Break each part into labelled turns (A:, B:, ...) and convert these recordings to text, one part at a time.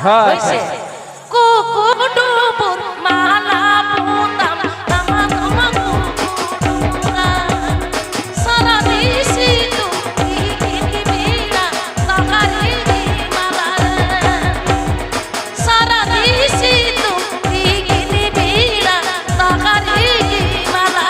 A: হইছে কুকুডুবুর মালা পুতাম তামা তোমা কুকুডুরা সারা দিশি তুমি কি বিড়া তাকারি মালা সারা দিশি তুমি কি বিড়া তাকারি মালা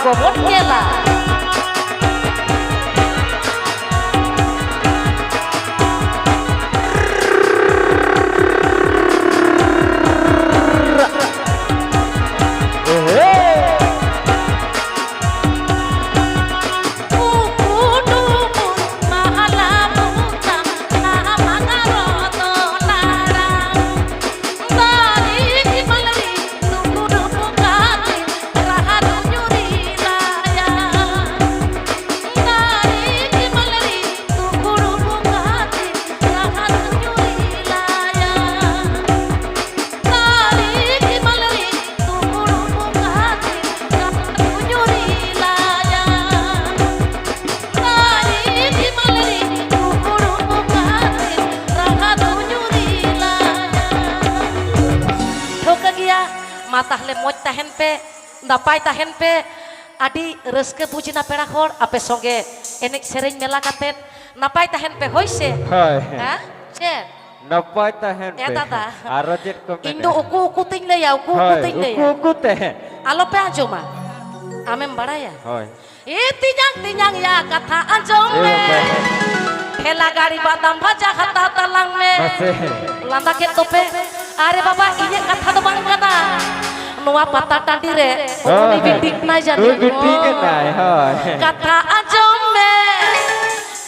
A: Kobon gela matah le moj tahen pe napai tahen pe adi reuske bujina pera hor ape soge enek sereng mela katen napai tahen pe hoise ha che
B: napai tahen pe
A: tata
B: aro jet ko
A: indo uku ting le ya uku ting le
B: uku te
A: alo pe ajoma amem baraya
B: hoy
A: tinyang ya katha ajom me hela gari badam bhaja hata talang me landa ke tope are baba iye katha do bang kana noa pata tandi re oni bidik na jani
B: bidik nai hoy
A: katha ajom me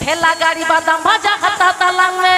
A: hela gari badam bhaja hata talang me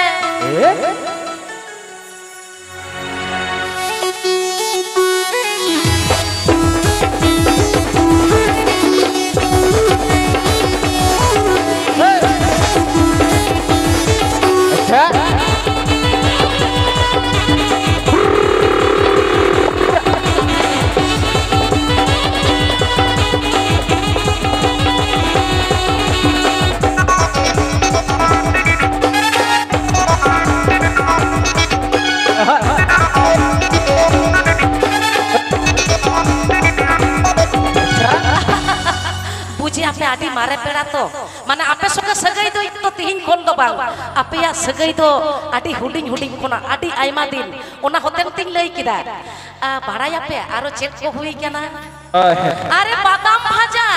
A: ape adi mare pera to mane ape soge sagai do itu tihin kon do bang ape ya sagai do adi huding kona adi aima din ona hoten ting lei kida baraya pe aro chet ko hui kana are badam bhaja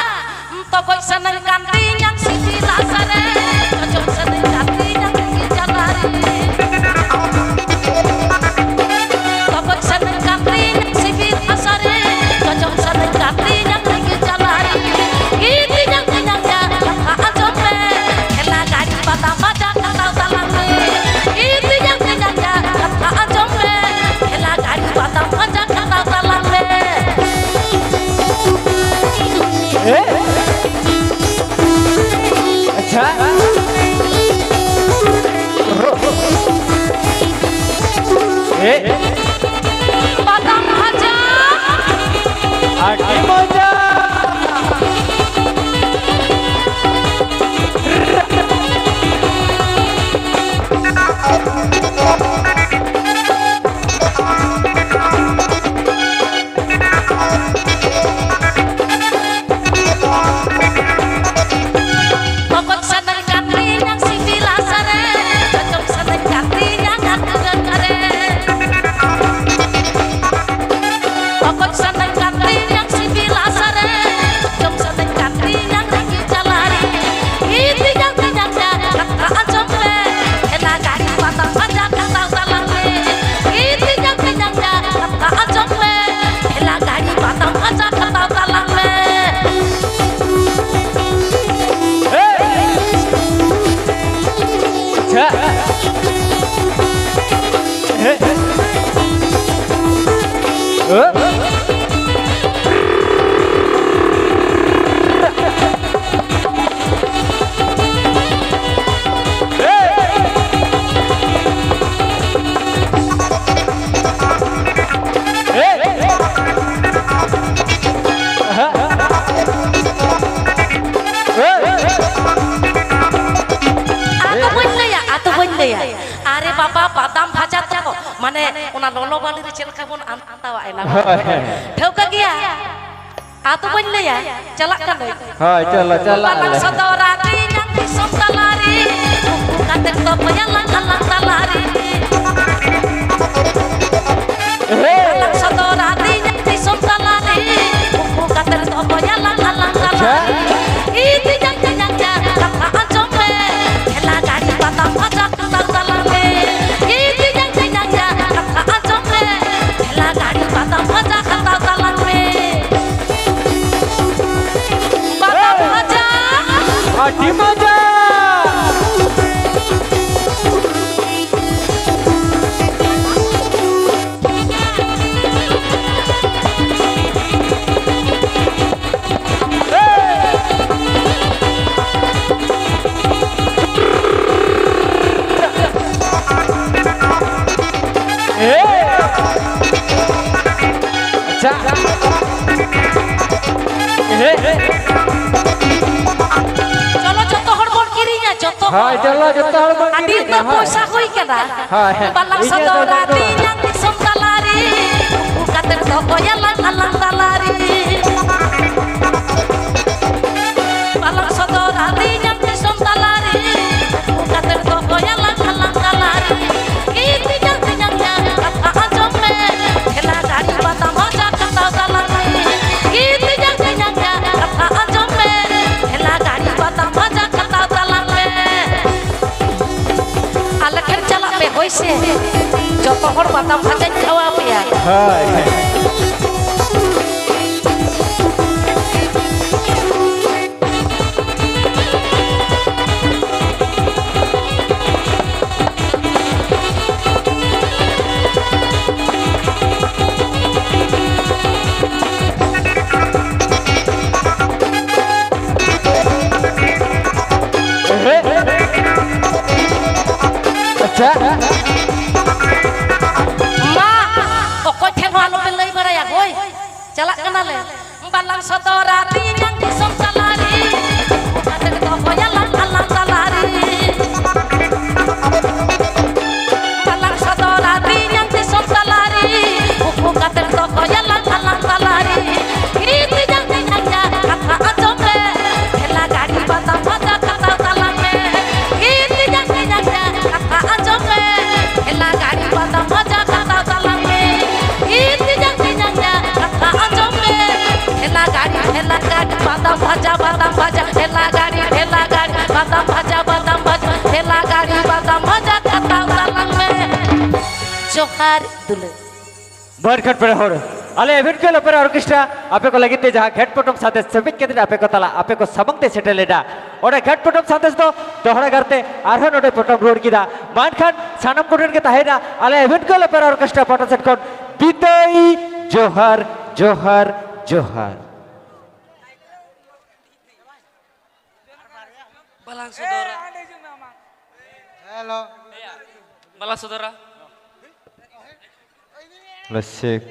A: to koi sanang kanti yang siti lasare jom sanang kanti yang jalari to koi sanang kanti yang siti lasare jom sanang kanti yang jalari বাদাম ভাজা
B: আটি মজা
A: Pokok sandan katri yang si bilasare, cocok sandan katri yang aku dengar. Pokok sandan katri yang si bilasare, cocok sandan katri yang aku jalari. Itu yang kenyangnya kata ajomle, enak gari batang aja kata salale. Itu yang kenyangnya kata ajomle, enak gari batang aja kata salale. আরে বাবা বাদাম ভাজা তো মানে ওনা ললো বালির চেলকা বন আনতাওয়া এলা ঠেউকা গিয়া আতো বললে চালাক কান
B: হয় চলো চলো
A: বালাং সদরাতি নাতি সন্তালারি কাতে তো পয়ালাং আলাং তালারি বালাং সদরাতি নাতি সন্তালারি কাতে তো পয়ালাং আলাং তালারি ইতি জাং জাং জাং কথা আজমে খেলা গাড়ি বাদাম ভাজা
B: আটি মজা আচ্ছা হয় চলো যত হল
A: আদি তো পয়সা কই কেডা বালাং সদরাতি yang disontalari kater to koyalang alang talari balang sodorati yang disontalari kater to koyalang alang talari iti yang kenyangnya kata ajome hela gari batam hoja kata salari iti yang kenyangnya kata ajome hela gari batam hoja kata salari alakher chala pe hoise joto hor batam bhaja khawa peya
B: হয় আচ্ছা
A: ma okoi theno alo pe lei baraya goi chalak kana le balang sodorati yang disontalari kater to koyalang alang talari balang sodorati yang disontalari kater to koyalang alang talari iti yang kenyangnya kata ajomle hela gari batam bhaja kata talame iti yang kenyangnya kata ajomle hela gari batam bhaja kata talame iti yang kenyangnya kata ajomle hela gari batam bhaja hela gari batam bhaja hela gari batam bhaja kata talame johar dulu
B: बरखट पर हो अले event के लोपर orchestra आपे को लगिते जहां घाट पटम साथे सबित के दिन आपे को तला आपे को सबंगते सेटलेडा ओडे घाट पटम साथे तो दोहरा करते आरहन ओडे पटम रोड किदा मान खान सानम कोडन के ताहेदा अले इवेंट के लोपर ऑर्केस्ट्रा पटम सेट कोन बितई जोहर जोहर जोहर
C: Balang saudara.
B: Hello
C: Balang saudara.
B: Lasik